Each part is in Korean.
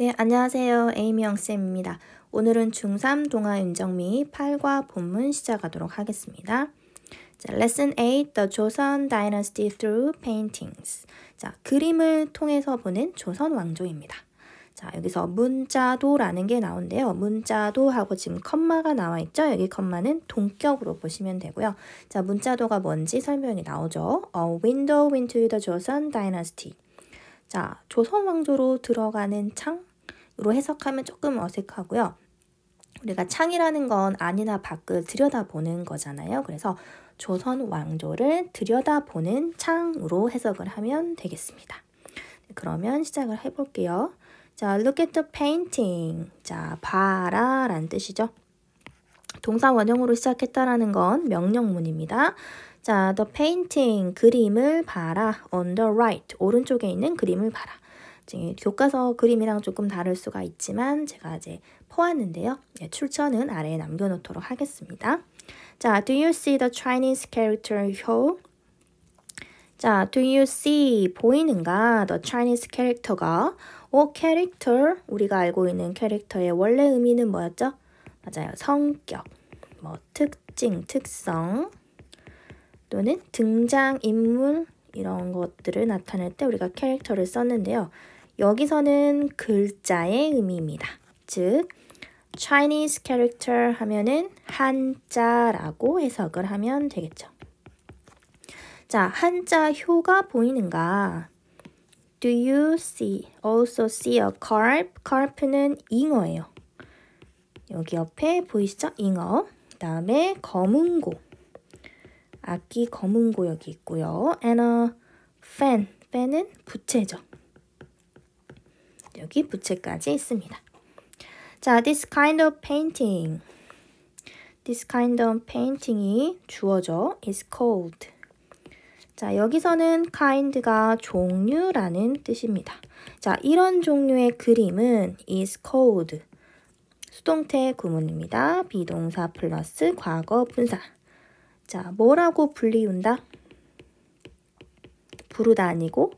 네, 안녕하세요. 에이미 영쌤입니다. 오늘은 중3 동화 윤정미 8과 본문 시작하도록 하겠습니다. 자, Lesson 8, The Joseon Dynasty Through Paintings. 자, 그림을 통해서 보는 조선 왕조입니다. 자, 여기서 문자도라는 게 나온대요. 문자도 하고 지금 컴마가 나와 있죠? 여기 컴마는 동격으로 보시면 되고요. 자, 문자도가 뭔지 설명이 나오죠. A window into the Joseon Dynasty. 자, 조선 왕조로 들어가는 창으로 해석하면 조금 어색하고요. 우리가 창이라는 건 안이나 밖을 들여다보는 거잖아요. 그래서 조선 왕조를 들여다보는 창으로 해석을 하면 되겠습니다. 그러면 시작을 해볼게요. 자, look at the painting. 자, 봐라 라는 뜻이죠. 동사 원형으로 시작했다라는 건 명령문입니다. 자, the painting, 그림을 봐라. on the right, 오른쪽에 있는 그림을 봐라. 교과서 그림이랑 조금 다를 수가 있지만 제가 이제 퍼왔는데요. 네, 출처는 아래에 남겨놓도록 하겠습니다. 자, do you see the Chinese character 효? 자, do you see, 보이는가? the Chinese character가 character, 우리가 알고 있는 캐릭터의 원래 의미는 뭐였죠? 맞아요. 성격, 특징, 특성 또는 등장인물 이런 것들을 나타낼 때 우리가 캐릭터를 썼는데요. 여기서는 글자의 의미입니다. 즉, Chinese character 하면은 한자라고 해석을 하면 되겠죠. 자, 한자 효가 보이는가? Do you also see a carp? carp는 잉어예요. 여기 옆에 보이시죠? 잉어. 그 다음에 검은고. 악기 검은고 여기 있고요. And a fan. fan은 부채죠. 여기 부채까지 있습니다. 자, this kind of painting. this kind of painting이 주어져 is called. 자, 여기서는 kind가 종류라는 뜻입니다. 자, 이런 종류의 그림은 is called. 수동태 구문입니다. 비동사 플러스 과거 분사. 자, 뭐라고 불리운다? 부르다 아니고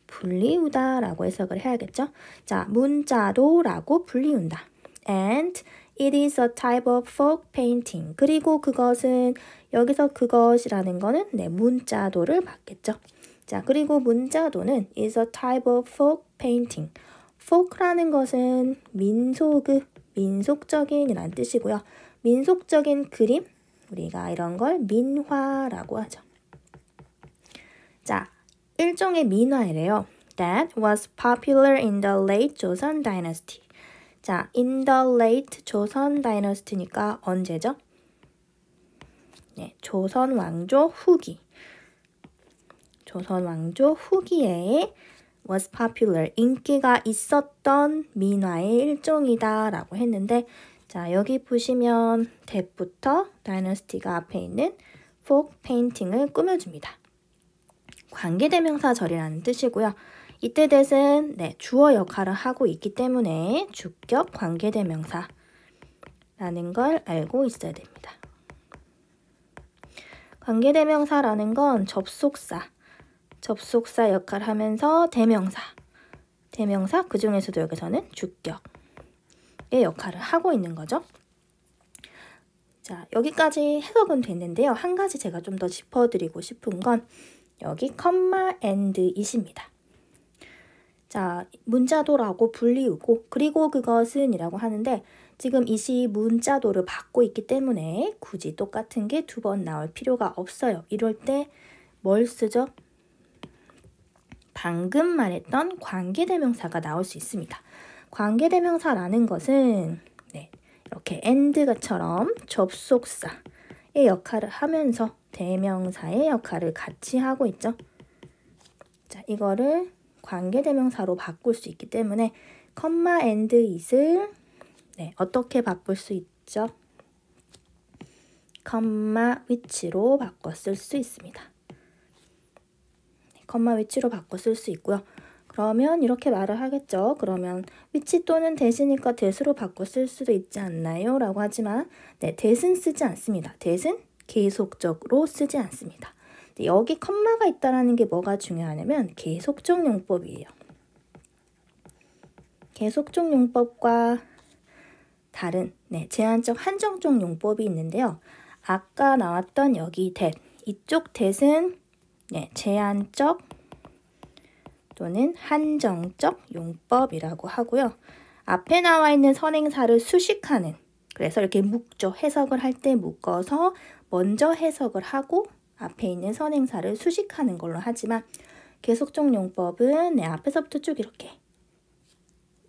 불리우다 라고 해석을 해야겠죠? 자, 문자도라고 불리운다. And it is a type of folk painting. 그리고 그것은, 여기서 그것이라는 거는 문자도를 받겠죠. 자, 그리고 문자도는 is a type of folk painting. folk라는 것은 민속적인 이란 뜻이고요. 민속적인 그림, 우리가 이런 걸 민화라고 하죠. 자, 일종의 민화이래요. That was popular in the late Joseon Dynasty. 자, in the late Joseon Dynasty니까 언제죠? 네, 조선 왕조 후기. 조선 왕조 후기에 was popular, 인기가 있었던 민화의 일종이다 라고 했는데, 자, 여기 보시면 that부터 다이너스티가 앞에 있는 folk painting을 꾸며줍니다. 관계대명사절이라는 뜻이고요. 이때 that은 주어 역할을 하고 있기 때문에 주격 관계대명사라는 걸 알고 있어야 됩니다. 관계대명사라는 건 접속사 역할을 하면서 대명사 그 중에서도 여기서는 주격의 역할을 하고 있는 거죠. 자, 여기까지 해석은 됐는데요. 한 가지 제가 좀 더 짚어드리고 싶은 건 여기 컴마 and it입니다. 자, 문자도라고 불리우고 그리고 그것은 이라고 하는데 지금 it이 문자도를 받고 있기 때문에 굳이 똑같은 게 두 번 나올 필요가 없어요. 이럴 때 뭘 쓰죠? 방금 말했던 관계대명사가 나올 수 있습니다. 관계대명사라는 것은 이렇게 and처럼 접속사의 역할을 하면서 대명사의 역할을 같이 하고 있죠. 자, 이거를 관계대명사로 바꿀 수 있기 때문에 컴마 and it을 어떻게 바꿀 수 있죠? 컴마 which로 바꿔 쓸 수 있습니다. 컴마 which로 바꿔 쓸 수 있고요. 그러면 이렇게 말을 하겠죠. 그러면 which 또는 that이니까 that으로 바꿔 쓸 수도 있지 않나요? 라고 하지만 that은 쓰지 않습니다. that은 계속적으로 쓰지 않습니다. 여기 컴마가 있다는 게 뭐가 중요하냐면 계속적 용법이에요. 계속적 용법과 다른 제한적 한정적 용법이 있는데요. 아까 나왔던 여기 that, 이쪽 that은 제한적 또는 한정적 용법이라고 하고요. 앞에 나와 있는 선행사를 수식하는, 그래서 이렇게 묶죠. 해석을 할 때 묶어서 먼저 해석을 하고 앞에 있는 선행사를 수식하는 걸로 하지만 계속적 용법은 앞에서부터 쭉 이렇게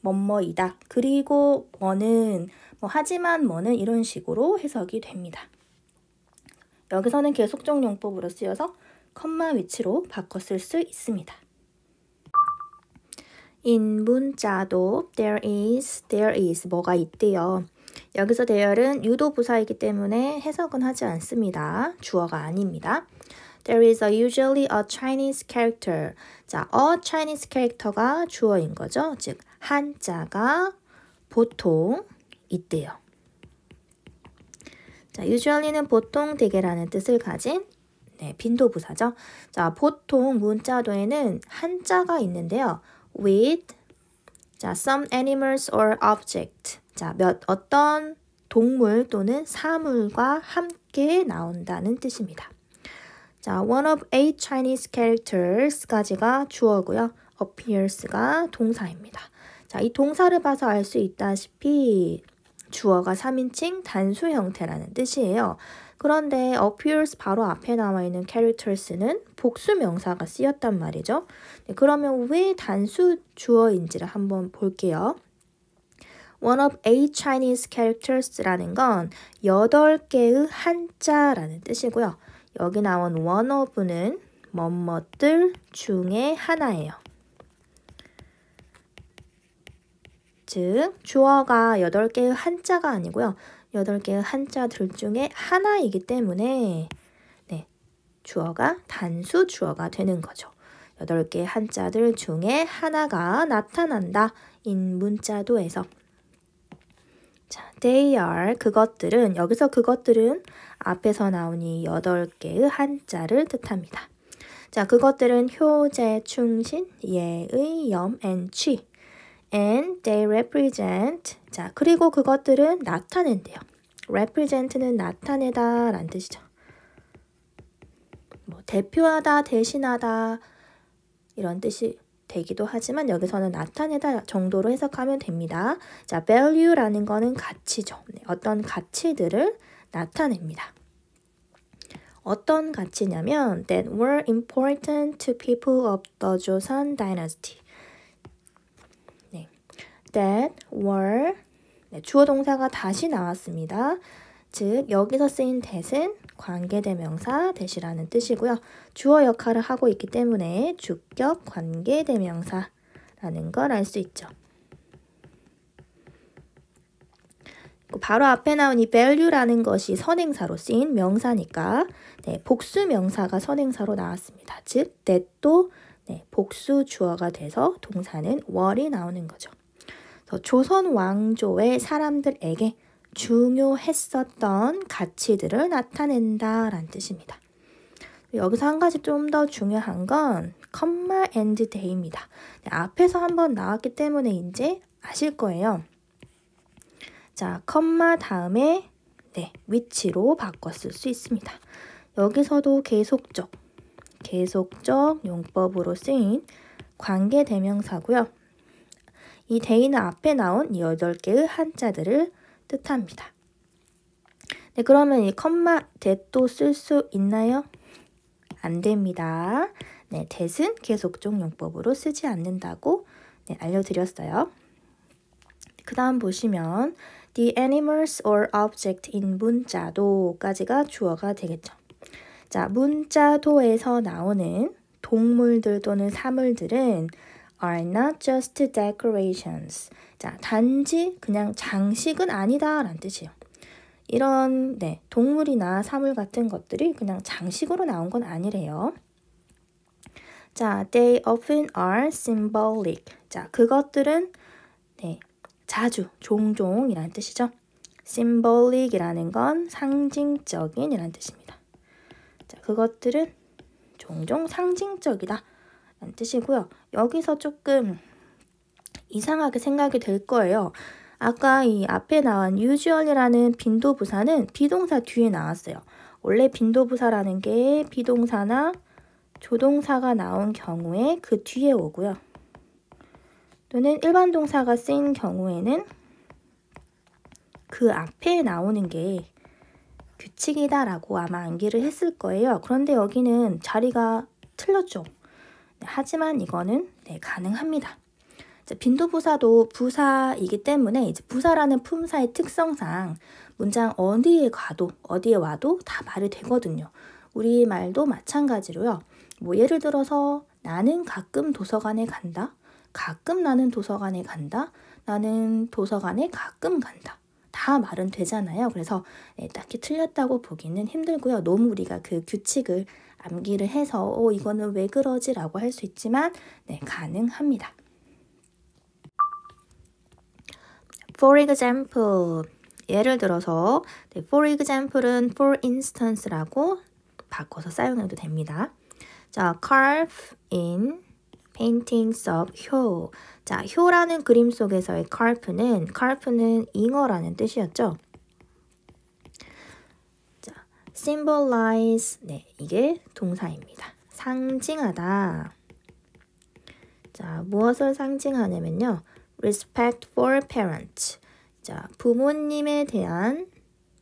뭐뭐이다. 그리고 뭐는 하지만 뭐는 이런 식으로 해석이 됩니다. 여기서는 계속적 용법으로 쓰여서 컴마 위치로 바꿔 쓸 수 있습니다. in 문자도 there is 뭐가 있대요. 여기서 there은 유도 부사이기 때문에 해석은 하지 않습니다. 주어가 아닙니다. There is usually a Chinese character. 자, a Chinese character가 주어인 거죠. 즉 한자가 보통 있대요. 자, usually는 보통 되게라는 뜻을 가진 빈도부사죠. 자, 보통 문자도에는 한자가 있는데요. with 자, some animals or object. 자, 어떤 동물 또는 사물과 함께 나온다는 뜻입니다. 자, one of 8 Chinese characters까지가 주어고요. appears가 동사입니다. 자, 이 동사를 봐서 알 수 있다시피 주어가 3인칭 단수 형태라는 뜻이에요. 그런데 appears 바로 앞에 나와 있는 characters는 복수 명사가 쓰였단 말이죠. 그러면 왜 단수 주어인지를 한번 볼게요. One of 8 Chinese characters라는 건 8개의 한자라는 뜻이고요. 여기 나온 one of는 뭐뭐들 중에 하나예요. 즉 주어가 8개의 한자가 아니고요. 8개의 한자들 중에 하나이기 때문에 주어가 단수 주어가 되는 거죠. 8개의 한자들 중에 하나가 나타난다. 인 문자도에서. 자, they are 그것들은 여기서 그것들은 앞에서 나온 이 8개의 한자를 뜻합니다. 자, 그것들은 효제, 충신, 예의, 염, and 취. And they represent. 자, 그리고 그것들은 나타낸대요. represent는 나타내다 라는 뜻이죠. 대표하다, 대신하다 이런 뜻이 되기도 하지만 여기서는 나타내다 정도로 해석하면 됩니다. 자, value라는 거는 가치죠. 어떤 가치들을 나타냅니다. 어떤 가치냐면 that were important to people of the Joseon dynasty. that were 주어 동사가 다시 나왔습니다. 즉 여기서 쓰인 that은 관계대명사 that이라는 뜻이고요. 주어 역할을 하고 있기 때문에 주격 관계대명사라는 걸 알 수 있죠. 바로 앞에 나온 이 value라는 것이 선행사로 쓰인 명사니까 복수 명사가 선행사로 나왔습니다. 즉 that도 복수 주어가 돼서 동사는 were이 나오는 거죠. 조선 왕조의 사람들에게 중요했었던 가치들을 나타낸다 라는 뜻입니다. 여기서 한 가지 좀 더 중요한 건 comma and they입니다. 앞에서 한번 나왔기 때문에 이제 아실 거예요. 자, 컴마 다음에 위치로 바꿔 쓸 수 있습니다. 여기서도 계속적 용법으로 쓰인 관계대명사고요. 이 they는 앞에 나온 8개의 한자들을 뜻합니다. 그러면 이 컴마 that도 쓸 수 있나요? 안 됩니다. that은 계속적 용법으로 쓰지 않는다고 알려드렸어요. 그 다음 보시면 the animals or object in 문자도까지가 주어가 되겠죠. 자, 문자도에서 나오는 동물들 또는 사물들은 are not just decorations. 자, 단지 그냥 장식은 아니다 라는 뜻이에요. 이런 동물이나 사물 같은 것들이 그냥 장식으로 나온 건 아니래요. 자, they often are symbolic. 자, 그것들은 자주, 종종이라는 뜻이죠. symbolic이라는 건 상징적인이라는 뜻입니다. 자, 그것들은 종종 상징적이다 라는 뜻이고요. 여기서 조금 이상하게 생각이 될 거예요. 아까 이 앞에 나온 usual이라는 빈도부사는 비동사 뒤에 나왔어요. 원래 빈도부사라는 게 비동사나 조동사가 나온 경우에 그 뒤에 오고요. 또는 일반 동사가 쓰인 경우에는 그 앞에 나오는 게 규칙이다라고 아마 암기를 했을 거예요. 그런데 여기는 자리가 틀렸죠. 하지만 이거는 가능합니다. 빈도부사도 부사이기 때문에 이제 부사라는 품사의 특성상 문장 어디에 가도 어디에 와도 다 말이 되거든요. 우리 말도 마찬가지로요. 뭐 예를 들어서 나는 가끔 도서관에 간다. 가끔 나는 도서관에 간다. 나는 도서관에 가끔 간다. 다 말은 되잖아요. 그래서 딱히 틀렸다고 보기는 힘들고요. 너무 우리가 그 규칙을 암기를 해서 이거는 왜 그러지? 라고 할 수 있지만 가능합니다. For example, 예를 들어서 for example은 for instance라고 바꿔서 사용해도 됩니다. 자, carve in paintings of 효. 자, 효라는 그림 속에서의 carve는 잉어라는 뜻이었죠. 자, symbolize, 이게 동사입니다. 상징하다. 자, 무엇을 상징하냐면요. respect for parents. 자, 부모님에 대한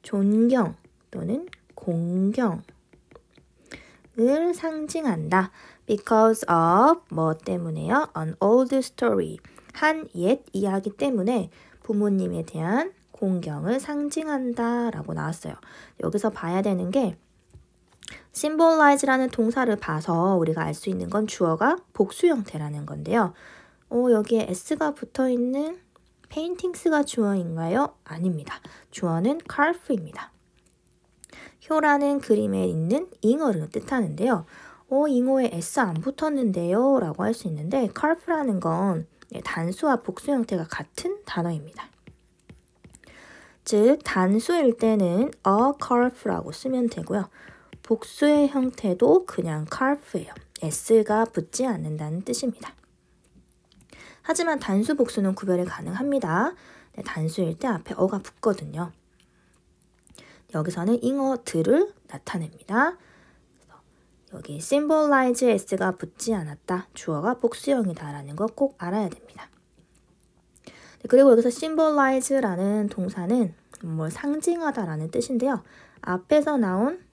존경 또는 공경을 상징한다. Because of 뭐 때문에요? An old story. 한 옛 이야기 때문에 부모님에 대한 공경을 상징한다 라고 나왔어요. 여기서 봐야 되는 게 symbolize라는 동사를 봐서 우리가 알 수 있는 건 주어가 복수 형태라는 건데요. 여기에 s가 붙어있는 paintings가 주어인가요? 아닙니다. 주어는 carve입니다. 효라는 그림에 있는 잉어를 뜻하는데요. 잉어에 s 안 붙었는데요? 라고 할 수 있는데 carve라는 건 단수와 복수 형태가 같은 단어입니다. 즉 단수일 때는 a carve라고 쓰면 되고요. 복수의 형태도 그냥 carve예요. s가 붙지 않는다는 뜻입니다. 하지만 단수 복수는 구별이 가능합니다. 단수일 때 앞에 어가 붙거든요. 여기서는 잉어들을 나타냅니다. 여기 symbolize s가 붙지 않았다. 주어가 복수형이다 라는 거 꼭 알아야 됩니다. 그리고 여기서 symbolize라는 동사는 뭘 상징하다 라는 뜻인데요. 앞에서 나온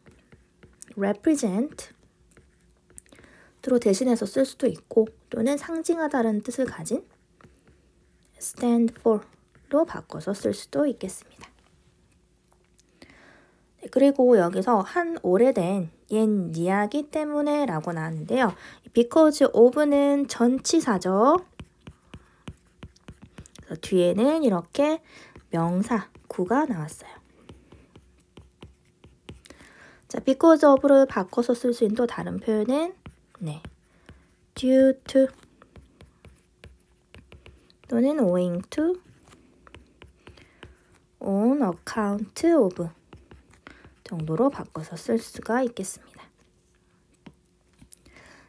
represent 로 대신해서 쓸 수도 있고 또는 상징하다라는 뜻을 가진 stand for로 바꿔서 쓸 수도 있겠습니다. 그리고 여기서 한 오래된 옛 이야기 때문에 라고 나왔는데요. because of는 전치사죠. 그래서 뒤에는 이렇게 명사, 구가 나왔어요. 자, because of를 바꿔서 쓸 수 있는 또 다른 표현은 due to 또는 owing to, on account of 정도로 바꿔서 쓸 수가 있겠습니다.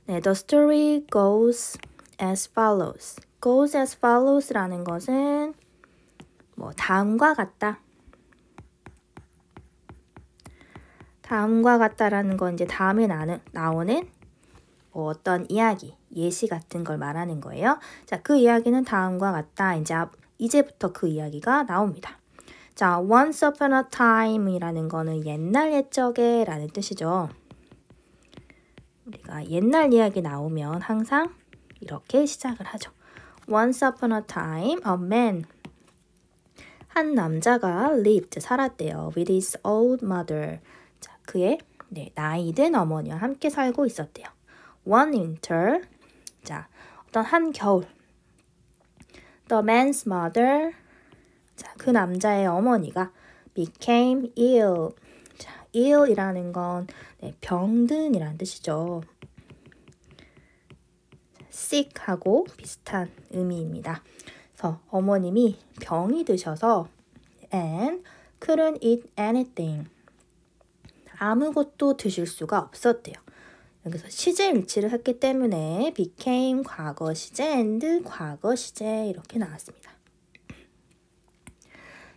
The story goes as follows. goes as follows라는 것은 다음과 같다. 다음과 같다라는 건 이제 다음에 나오는 어떤 이야기, 예시 같은 걸 말하는 거예요. 자, 그 이야기는 다음과 같다. 이제부터 그 이야기가 나옵니다. 자, once upon a time이라는 거는 옛날 옛적에 라는 뜻이죠. 우리가 옛날 이야기 나오면 항상 이렇게 시작을 하죠. Once upon a time, a man. 한 남자가 lived, 살았대요. with his old mother. 자, 그의 나이든 어머니와 함께 살고 있었대요. One winter, 자, 어떤 한 겨울. The man's mother, 자, 그 남자의 어머니가 became ill. 자, ill이라는 건 병든이라는 뜻이죠. sick하고 비슷한 의미입니다. 그래서 어머님이 병이 드셔서 and couldn't eat anything. 아무것도 드실 수가 없었대요. 여기서 시제 일치를 했기 때문에 became 과거 시제 and 과거 시제 이렇게 나왔습니다.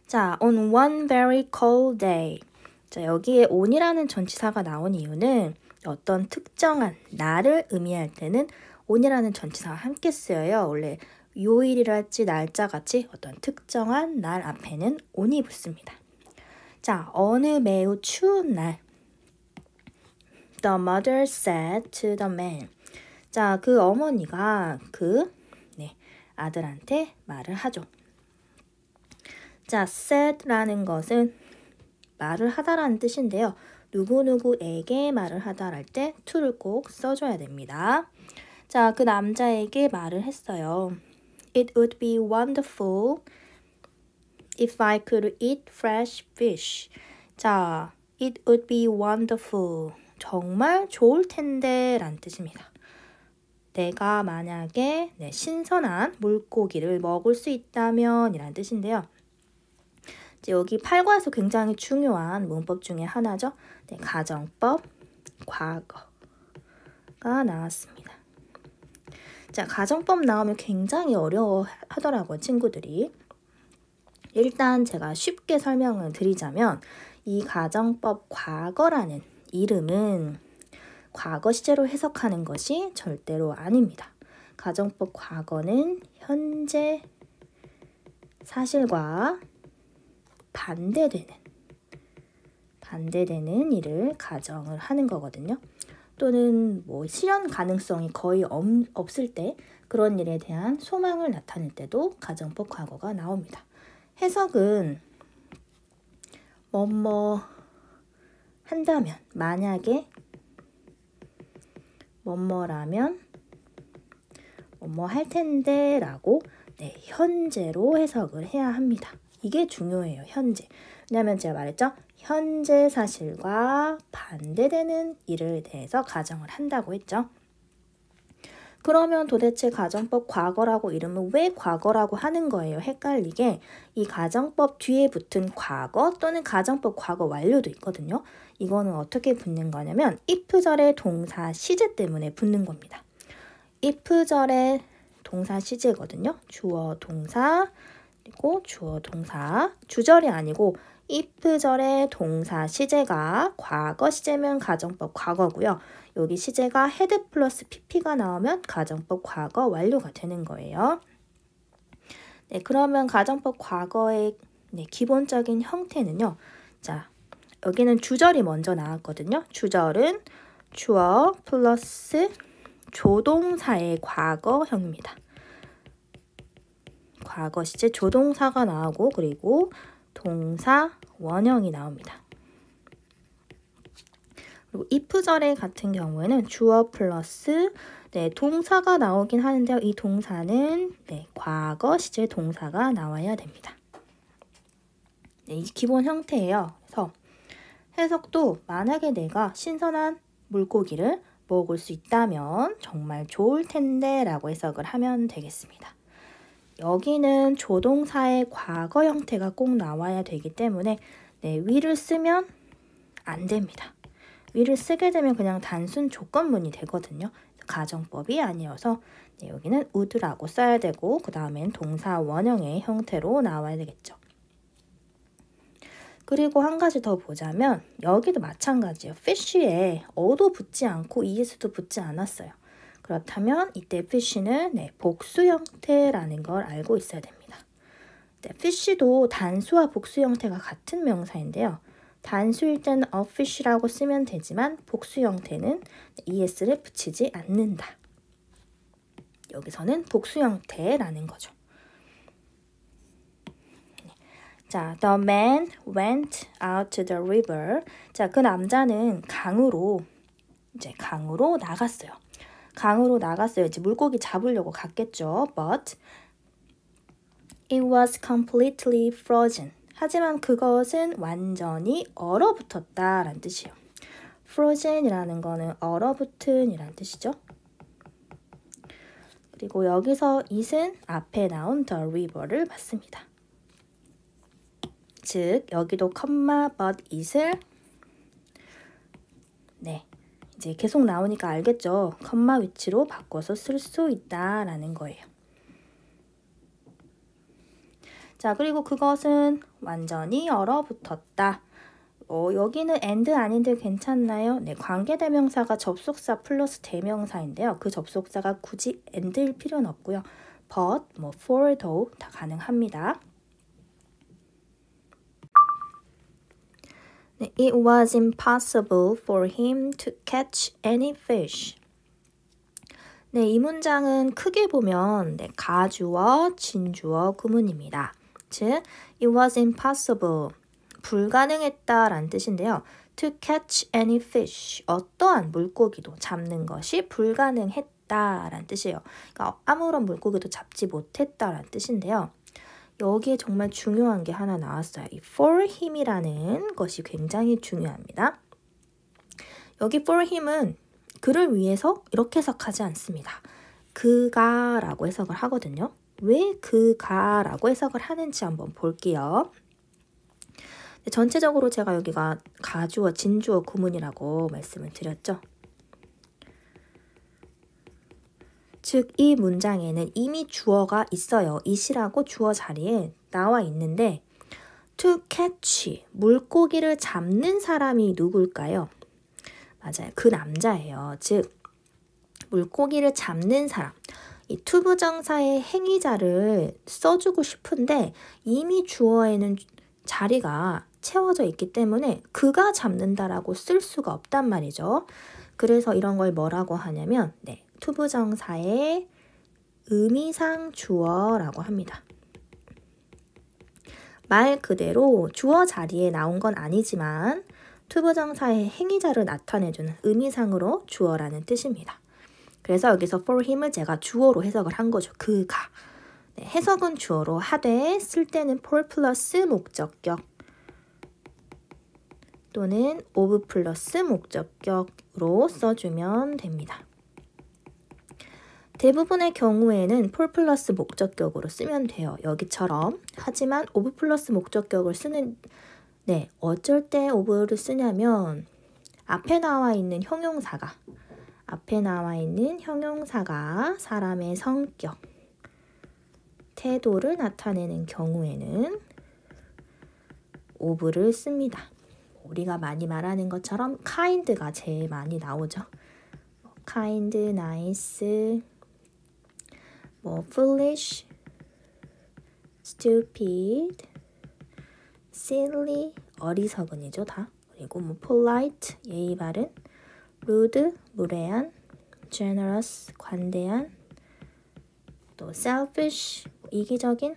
자, on one very cold day. 자, 여기에 on이라는 전치사가 나온 이유는 어떤 특정한 날을 의미할 때는 on이라는 전치사와 함께 쓰여요. 원래 요일이랄지 날짜같이 어떤 특정한 날 앞에는 on이 붙습니다. 자, 어느 매우 추운 날. The mother said to the man. 자, 그 어머니가 그 아들한테 말을 하죠. 자, said라는 것은 말을 하다라는 뜻인데요. 누구누구에게 말을 하다랄 때 to를 꼭 써줘야 됩니다. 자, 그 남자에게 말을 했어요. It would be wonderful if I could eat fresh fish. 자, it would be wonderful. 정말 좋을 텐데 라는 뜻입니다. 내가 만약에 신선한 물고기를 먹을 수 있다면 이라는 뜻인데요. 여기 8과에서 굉장히 중요한 문법 중에 하나죠. 가정법, 과거가 나왔습니다. 자, 가정법 나오면 굉장히 어려워 하더라고요, 친구들이. 일단 제가 쉽게 설명을 드리자면 이 가정법 과거라는 이름은 과거 시제로 해석하는 것이 절대로 아닙니다. 가정법 과거는 현재 사실과 반대되는 일을 가정을 하는 거거든요. 또는 실현 가능성이 거의 없을 때 그런 일에 대한 소망을 나타낼 때도 가정법 과거가 나옵니다. 해석은 뭐뭐 한다면, 만약에 뭐뭐라면 뭐뭐 할 텐데 라고 현재로 해석을 해야 합니다. 이게 중요해요. 현재. 왜냐하면 제가 말했죠. 현재 사실과 반대되는 일을 대해서 가정을 한다고 했죠. 그러면 도대체 가정법 과거라고 이름은 왜 과거라고 하는 거예요? 헷갈리게 이 가정법 뒤에 붙은 과거 또는 가정법 과거 완료도 있거든요. 이거는 어떻게 붙는 거냐면 if절의 동사 시제 때문에 붙는 겁니다. if절의 동사 시제거든요. 주어 동사 그리고 주어 동사 주절이 아니고 if절의 동사 시제가 과거 시제면 가정법 과거고요. 여기 시제가 had 플러스 pp가 나오면 가정법 과거 완료가 되는 거예요. 그러면 가정법 과거의 기본적인 형태는요. 자, 여기는 주절이 먼저 나왔거든요. 주절은 주어 플러스 조동사의 과거형입니다. 과거 시제 조동사가 나오고 그리고 동사 원형이 나옵니다. 그리고 if절의 같은 경우에는 주어 플러스 동사가 나오긴 하는데요. 이 동사는 과거 시제 동사가 나와야 됩니다. 이게 기본 형태예요. 그래서 해석도 만약에 내가 신선한 물고기를 먹을 수 있다면 정말 좋을 텐데 라고 해석을 하면 되겠습니다. 여기는 조동사의 과거 형태가 꼭 나와야 되기 때문에 will을 쓰면 안 됩니다. will을 쓰게 되면 그냥 단순 조건문이 되거든요. 가정법이 아니어서 여기는 would라고 써야 되고 그 다음엔 동사 원형의 형태로 나와야 되겠죠. 그리고 한 가지 더 보자면 여기도 마찬가지예요. fish에 어도 붙지 않고 es도 붙지 않았어요. 그렇다면 이때 fish는 복수 형태라는 걸 알고 있어야 됩니다. fish도 단수와 복수 형태가 같은 명사인데요. 단수일 때는 a fish라고 쓰면 되지만 복수 형태는 es를 붙이지 않는다. 여기서는 복수 형태라는 거죠. 자, the man went out to the river. 자, 그 남자는 강으로 나갔어요. 강으로 나갔어요. 이제 물고기 잡으려고 갔겠죠. But it was completely frozen. 하지만 그것은 완전히 얼어붙었다라는 뜻이에요. frozen이라는 거는 얼어붙은이라는 뜻이죠. 그리고 여기서 it은 앞에 나온 the river를 받습니다. 즉 여기도 컴마 but it을 이제 계속 나오니까 알겠죠? 컴마 위치로 바꿔서 쓸 수 있다라는 거예요. 자, 그리고 그것은 완전히 얼어붙었다. 여기는 and 아닌데 괜찮나요? 네, 관계대명사가 접속사 플러스 대명사인데요. 그 접속사가 굳이 and일 필요는 없고요. but, for도 다 가능합니다. 네, it was impossible for him to catch any fish. 네, 이 문장은 크게 보면 가주어, 진주어 구문입니다. 즉, it was impossible, 불가능했다라는 뜻인데요. to catch any fish, 어떠한 물고기도 잡는 것이 불가능했다라는 뜻이에요. 그러니까 아무런 물고기도 잡지 못했다라는 뜻인데요. 여기에 정말 중요한 게 하나 나왔어요. 이 for him이라는 것이 굉장히 중요합니다. 여기 for him은 그를 위해서 이렇게 해석하지 않습니다. 그가 라고 해석을 하거든요. 왜 그가 라고 해석을 하는지 한번 볼게요. 전체적으로 제가 여기가 가주어, 진주어 구문이라고 말씀을 드렸죠. 즉, 이 문장에는 이미 주어가 있어요. it이라고 주어 자리에 나와 있는데 to catch, 물고기를 잡는 사람이 누굴까요? 맞아요. 그 남자예요. 즉, 물고기를 잡는 사람. 이 투부정사의 행위자를 써주고 싶은데 이미 주어에는 자리가 채워져 있기 때문에 그가 잡는다라고 쓸 수가 없단 말이죠. 그래서 이런 걸 뭐라고 하냐면 투부정사의 의미상 주어라고 합니다. 말 그대로 주어 자리에 나온 건 아니지만 투부정사의 행위자를 나타내주는 의미상으로 주어라는 뜻입니다. 그래서 여기서 for him을 제가 주어로 해석을 한 거죠. 그가. 네, 해석은 주어로 하되 쓸 때는 for 플러스 목적격 또는 of 플러스 목적격으로 써주면 됩니다. 대부분의 경우에는 for 플러스 목적격으로 쓰면 돼요. 여기처럼. 하지만 of 플러스 목적격을 쓰는 어쩔 때 of를 쓰냐면 앞에 나와 있는 형용사가 사람의 성격, 태도를 나타내는 경우에는 of를 씁니다. 우리가 많이 말하는 것처럼 kind가 제일 많이 나오죠. kind, nice, foolish, stupid, silly, 어리석은이죠 다. 그리고 polite, 예의 바른, rude, 무례한, generous, 관대한, 또 selfish, 이기적인,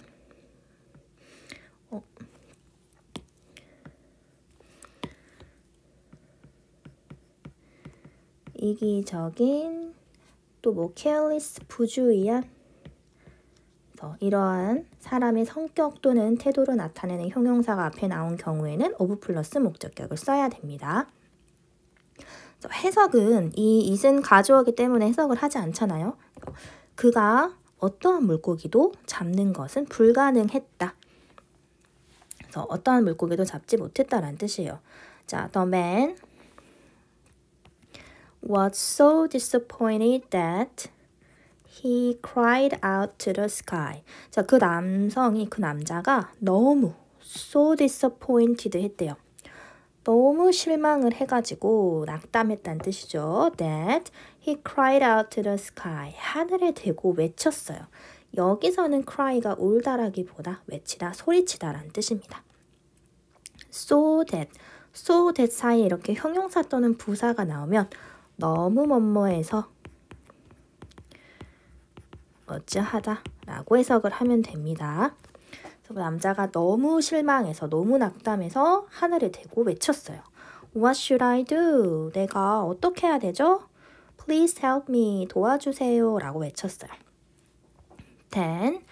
또 careless, 부주의한, 이러한 사람의 성격 또는 태도를 나타내는 형용사가 앞에 나온 경우에는 of 플러스 목적격을 써야 됩니다. 해석은 이 it은 가주어이기 때문에 해석을 하지 않잖아요. 그가 어떠한 물고기도 잡는 것은 불가능했다. 그래서 어떠한 물고기도 잡지 못했다라는 뜻이에요. 자, the man was so disappointed that he cried out to the sky. 자, 그 남자가 너무 so disappointed 했대요. 너무 실망을 해가지고 낙담했다는 뜻이죠. That he cried out to the sky. 하늘에 대고 외쳤어요. 여기서는 cry가 울다라기보다 외치다, 소리치다라는 뜻입니다. So that 사이에 이렇게 형용사 또는 부사가 나오면 너무 뭐뭐해서 어찌하다 라고 해석을 하면 됩니다. 그 남자가 너무 실망해서 너무 낙담해서 하늘에 대고 외쳤어요. What should I do? 내가 어떻게 해야 되죠? Please help me. 도와주세요 라고 외쳤어요. then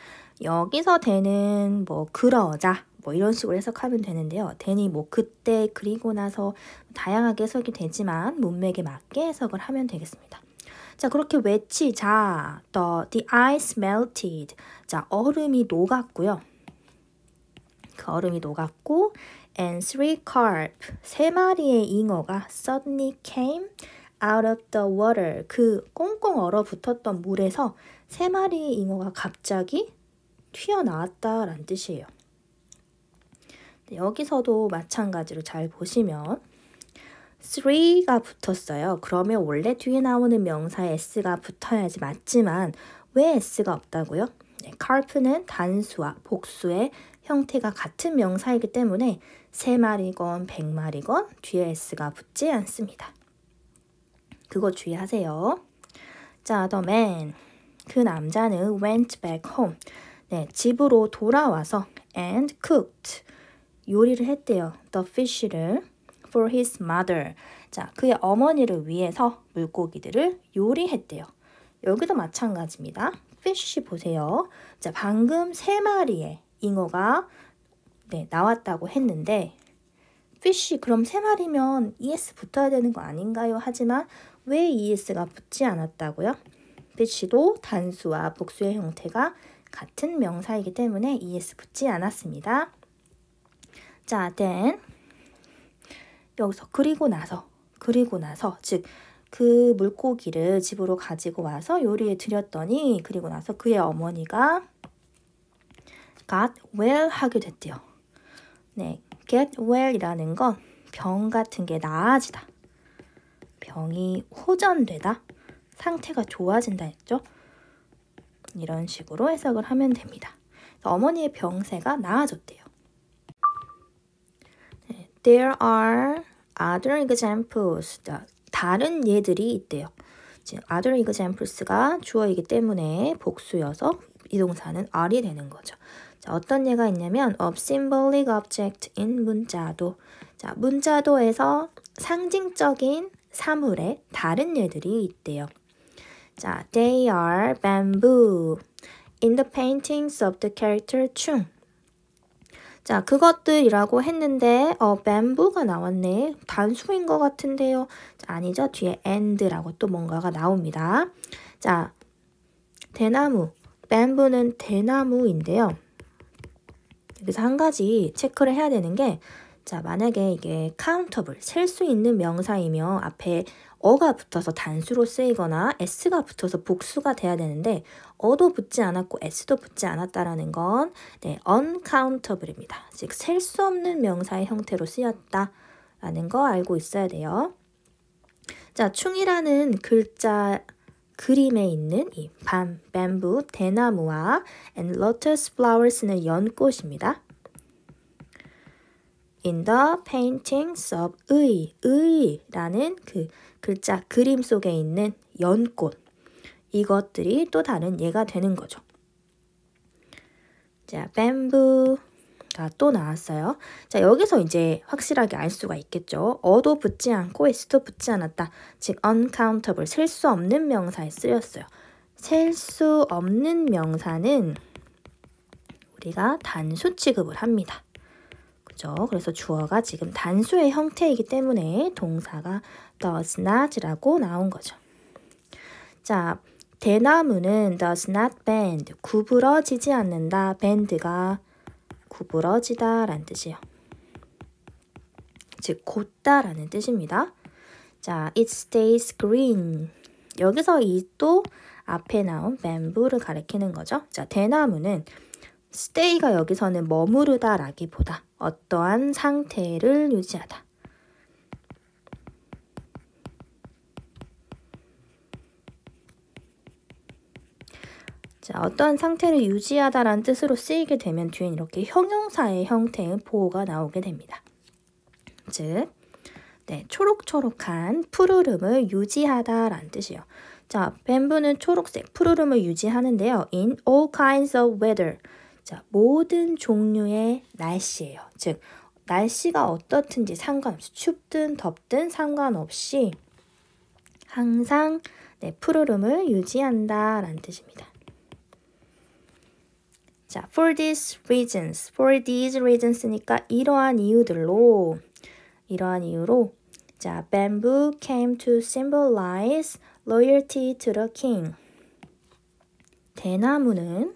여기서 then은 그러자 이런 식으로 해석하면 되는데요. then이 그때 그리고 나서 다양하게 해석이 되지만 문맥에 맞게 해석을 하면 되겠습니다. 자, 그렇게 외치자 the ice melted. 자, 얼음이 녹았고요. 그 얼음이 녹았고 and 3 carp, 3마리의 잉어가 suddenly came out of the water. 그 꽁꽁 얼어붙었던 물에서 3마리의 잉어가 갑자기 튀어나왔다라는 뜻이에요. 여기서도 마찬가지로 잘 보시면 3가 붙었어요. 그러면 원래 뒤에 나오는 명사에 s가 붙어야지 맞지만 왜 s가 없다고요? 네, carp는 단수와 복수의 형태가 같은 명사이기 때문에 3마리건 100마리건 뒤에 s가 붙지 않습니다. 그거 주의하세요. 자, the man. 그 남자는 went back home. 네, 집으로 돌아와서 and cooked. 요리를 했대요. the fish를 for his mother. 자, 그의 어머니를 위해서 물고기들을 요리했대요. 여기도 마찬가지입니다. fish 보세요. 자, 방금 3마리의 잉어가 나왔다고 했는데 fish 그럼 3마리면 es 붙어야 되는 거 아닌가요? 하지만 왜 es가 붙지 않았다고요? fish도 단수와 복수의 형태가 같은 명사이기 때문에 es 붙지 않았습니다. 자, then 여기서 그리고 나서 즉 그 물고기를 집으로 가지고 와서 요리해 드렸더니 그리고 나서 그의 어머니가 got well 하게 됐대요. 네, get well이라는 건 병 같은 게 나아지다. 병이 호전되다. 상태가 좋아진다 했죠. 이런 식으로 해석을 하면 됩니다. 어머니의 병세가 나아졌대요. There are other examples. 다른 예들이 있대요. 지금 other examples가 주어이기 때문에 복수여서 이 동사는 are이 되는 거죠. 자, 어떤 예가 있냐면 of symbolic object in 문자도. 자, 문자도에서 상징적인 사물의 다른 예들이 있대요. 자, they are bamboo in the paintings of the character 충. 자, 그것들이라고 했는데 bamboo가 나왔네. 단수인 것 같은데요. 자, 아니죠. 뒤에 and라고 또 뭔가가 나옵니다. 자, 대나무. bamboo는 대나무인데요. 여기서 한 가지 체크를 해야 되는 게 자, 만약에 이게 countable, 셀 수 있는 명사이며 앞에 어가 붙어서 단수로 쓰이거나 s가 붙어서 복수가 돼야 되는데 어도 붙지 않았고 s도 붙지 않았다라는 건 uncountable입니다. 즉, 셀 수 없는 명사의 형태로 쓰였다라는 거 알고 있어야 돼요. 자, 충이라는 글자 그림에 있는 이 bamboo, 대나무와 and lotus flowers는 연꽃입니다. In the paintings of 의라는 그 글자 그림 속에 있는 연꽃. 이것들이 또 다른 예가 되는 거죠. 자, bamboo가 또 나왔어요. 자, 여기서 이제 확실하게 알 수가 있겠죠. 어도 붙지 않고 s도 붙지 않았다. 즉, uncountable, 셀 수 없는 명사에 쓰였어요. 셀 수 없는 명사는 우리가 단수 취급을 합니다. 그죠? 그래서 주어가 지금 단수의 형태이기 때문에 동사가 does not라고 나온 거죠. 자, 대나무는 does not bend, 구부러지지 않는다. bend가 구부러지다 라는 뜻이에요. 즉, 곧다라는 뜻입니다. 자, it stays green. 여기서 이 또 앞에 나온 bamboo를 가리키는 거죠. 자, 대나무는 stay가 여기서는 머무르다 라기보다 어떠한 상태를 유지하다. 자, 어떠한 상태를 유지하다라는 뜻으로 쓰이게 되면 뒤엔 이렇게 형용사의 형태의 보호가 나오게 됩니다. 즉, 초록초록한 푸르름을 유지하다라는 뜻이에요. 자, bamboo는 초록색 푸르름을 유지하는데요. In all kinds of weather. 자, 모든 종류의 날씨예요. 즉, 날씨가 어떻든지 상관없이 춥든 덥든 상관없이 항상 푸르름을 유지한다라는 뜻입니다. 자, for these reasons니까 이러한 이유로 자, bamboo came to symbolize loyalty to the king. 대나무는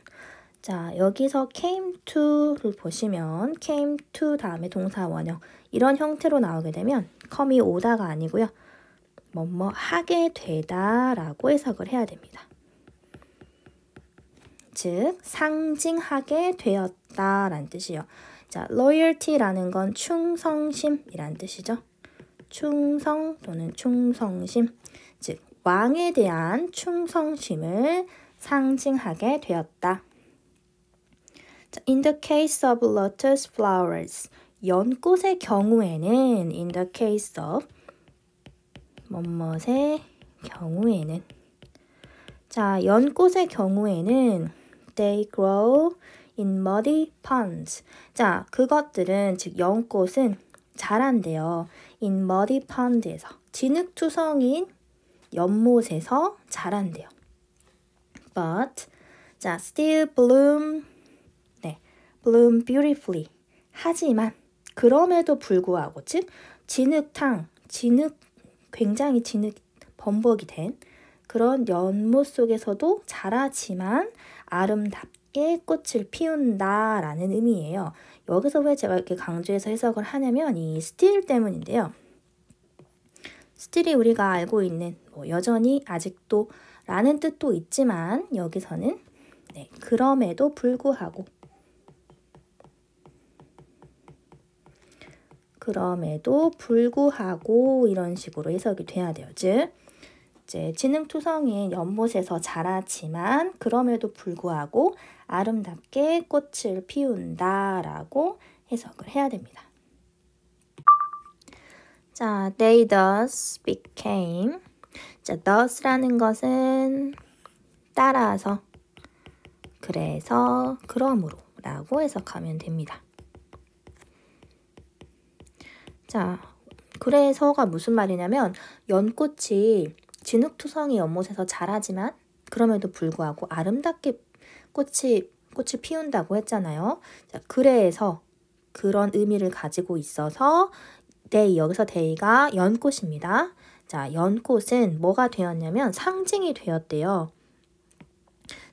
자, 여기서 came to를 보시면 came to 다음에 동사 원형 이런 형태로 나오게 되면 come이 오다가 아니고요. 뭐뭐 하게 되다 라고 해석을 해야 됩니다. 즉 상징하게 되었다 라는 뜻이에요. 자, loyalty라는 건 충성심이란 뜻이죠. 충성 또는 충성심, 즉 왕에 대한 충성심을 상징하게 되었다. 자, in the case of lotus flowers, 연꽃의 경우에는 in the case of 뭐뭇의 경우에는, 자, 연꽃의 경우에는 they grow in muddy ponds. 자, 그것들은 즉 연꽃은 자란대요. in muddy ponds에서, 진흙투성인 연못에서 자란대요. but 자, still bloom, 네, bloom beautifully. 하지만 그럼에도 불구하고, 즉 굉장히 진흙 범벅이 된 그런 연못 속에서도 자라지만 아름답게 꽃을 피운다 라는 의미예요. 여기서 왜 제가 이렇게 강조해서 해석을 하냐면 이 still 때문인데요. still이 우리가 알고 있는 여전히 아직도 라는 뜻도 있지만 여기서는 네, 그럼에도 불구하고 이런 식으로 해석이 돼야 돼요. 즉 이제 진흙투성인 연못에서 자라지만 그럼에도 불구하고 아름답게 꽃을 피운다 라고 해석을 해야 됩니다. 자, they thus became. 자, thus라는 것은 따라서, 그래서, 그러므로 라고 해석하면 됩니다. 자, 그래서가 무슨 말이냐면 연꽃이 진흙투성이 연못에서 자라지만 그럼에도 불구하고 아름답게 꽃이 피운다고 했잖아요. 자, 그래서 그런 의미를 가지고 있어서 they, 여기서 they가 연꽃입니다. 자, 연꽃은 뭐가 되었냐면 상징이 되었대요.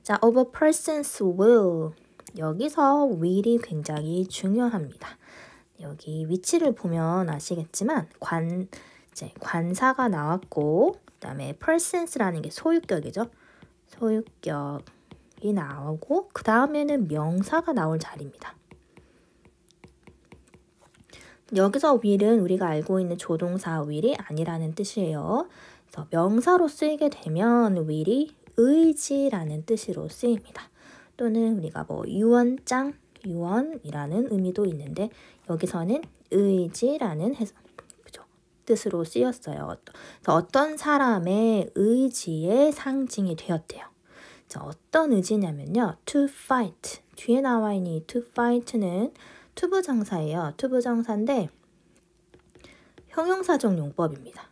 자, of a person's will. 여기서 will이 굉장히 중요합니다. 여기 위치를 보면 아시겠지만 관사가 나왔고 그 다음에 persons라는 게 소유격이죠. 소유격이 나오고 그 다음에는 명사가 나올 자리입니다. 여기서 will은 우리가 알고 있는 조동사 will이 아니라는 뜻이에요. 그래서 명사로 쓰이게 되면 will이 의지라는 뜻으로 쓰입니다. 또는 우리가 유언이라는 의미도 있는데 여기서는 의지라는 뜻으로 쓰였어요. 어떤 사람의 의지의 상징이 되었대요. 자, 어떤 의지냐면요. to fight. 뒤에 나와 있는 이 to fight는 투부정사예요. 투부정사인데 형용사적 용법입니다.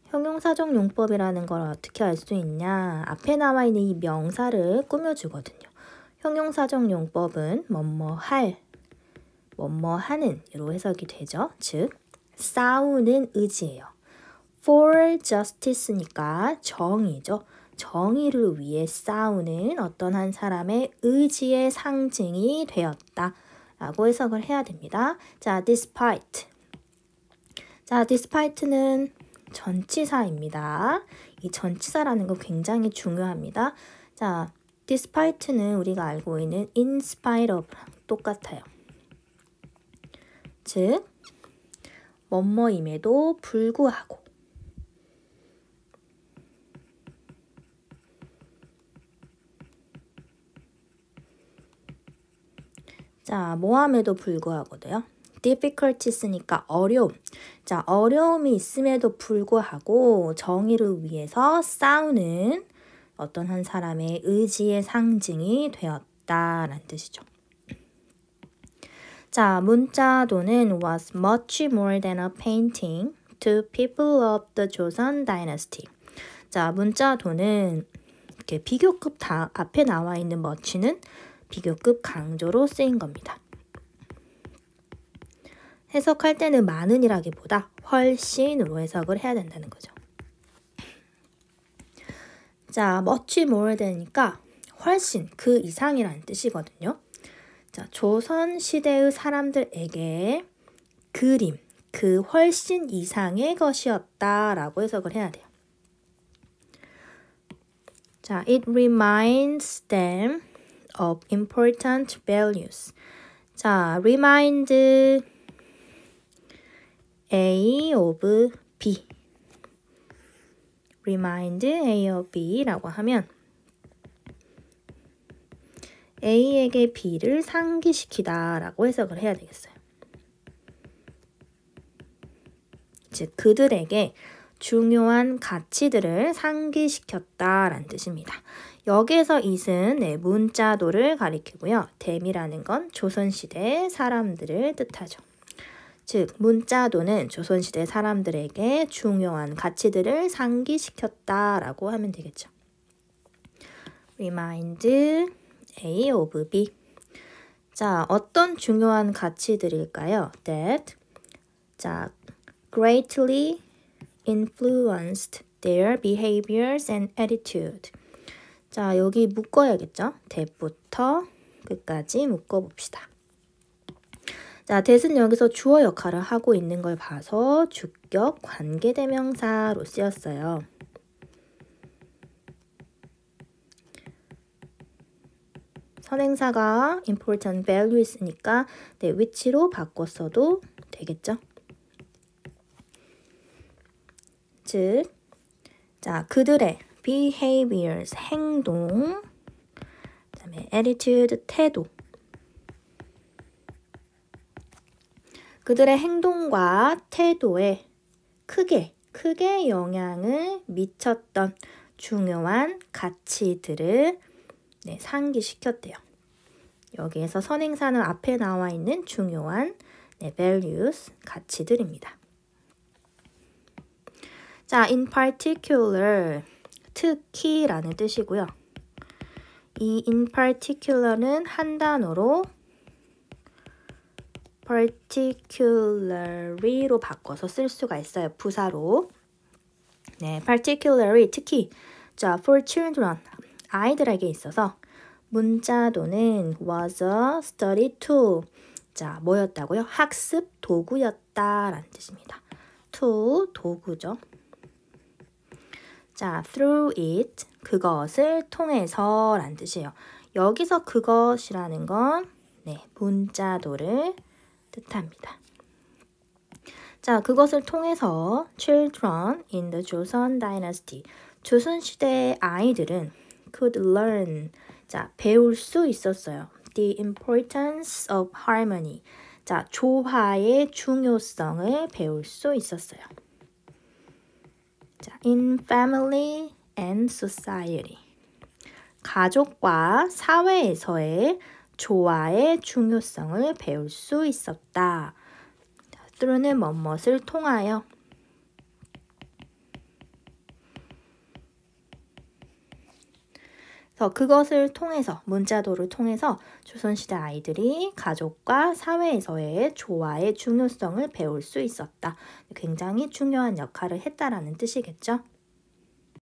형용사적 용법이라는 걸 어떻게 알 수 있냐? 앞에 나와 있는 이 명사를 꾸며주거든요. 형용사적 용법은 뭐뭐할, 뭐뭐하는으로 해석이 되죠. 즉 싸우는 의지예요. for justice니까 정의죠. 정의를 위해 싸우는 어떤 한 사람의 의지의 상징이 되었다 라고 해석을 해야 됩니다. 자, despite. 자, despite는 전치사입니다. 이 전치사라는 거 굉장히 중요합니다. 자, despite는 우리가 알고 있는 in spite of 똑같아요. 즉, 뭐뭐임에도 불구하고. 자, 뭐함에도 불구하고도요. difficulties니까 어려움. 자, 어려움이 있음에도 불구하고 정의를 위해서 싸우는 어떤 한 사람의 의지의 상징이 되었다라는 뜻이죠. 자, 문자도는 was much more than a painting to people of the Joseon dynasty. 자, 문자도는 이렇게 비교급 앞에 나와 있는 much는 비교급 강조로 쓰인 겁니다. 해석할 때는 많은이라기보다 훨씬으로 해석을 해야 된다는 거죠. 자, much more than이니까 훨씬, 그 이상이라는 뜻이거든요. 자, 조선 시대의 사람들에게 그림, 그 훨씬 이상의 것이었다 라고 해석을 해야 돼요. 자, it reminds them of important values. 자, remind A of B. remind A of B라고 하면 A에게 B를 상기시키다 라고 해석을 해야 되겠어요. 즉, 그들에게 중요한 가치들을 상기시켰다 라는 뜻입니다. 여기에서 it은 문자도를 가리키고요. them이라는 건 조선시대 사람들을 뜻하죠. 즉, 문자도는 조선시대 사람들에게 중요한 가치들을 상기시켰다 라고 하면 되겠죠. remind A of B. 자, 어떤 중요한 가치들일까요? that 자, greatly influenced their behaviors and attitude. 자, 여기 묶어야겠죠? that부터 끝까지 묶어봅시다. 자, that은 여기서 주어 역할을 하고 있는 걸 봐서 주격 관계대명사로 쓰였어요. 선행사가 important value 있으니까 which로 바꿨어도 되겠죠? 즉, 자, 그들의 behaviors, 행동, 그 다음에 attitude, 태도. 그들의 행동과 태도에 크게 영향을 미쳤던 중요한 가치들을 상기시켰대요. 여기에서 선행사는 앞에 나와 있는 중요한 values, 가치들입니다. 자, in particular, 특히라는 뜻이고요. 이 in particular는 한 단어로 particularly로 바꿔서 쓸 수가 있어요. 부사로. 네, particularly, 특히. 자, for children, 아이들에게 있어서 문자도는 was a study tool. 자, 뭐였다고요? 학습 도구였다라는 뜻입니다. tool, 도구죠. 자, through it, 그것을 통해서 라는 뜻이에요. 여기서 그것이라는 건 문자도를 뜻합니다. 자, 그것을 통해서 children in the Joseon Dynasty, 조선시대의 아이들은 could learn, 자, 배울 수 있었어요. The importance of harmony, 자, 조화의 중요성을 배울 수 있었어요. 자, in family and society, 가족과 사회에서의 조화의 중요성을 배울 수 있었다. through는 무엇을 통하여. 그것을 통해서, 문자도를 통해서 조선시대 아이들이 가족과 사회에서의 조화의 중요성을 배울 수 있었다. 굉장히 중요한 역할을 했다라는 뜻이겠죠.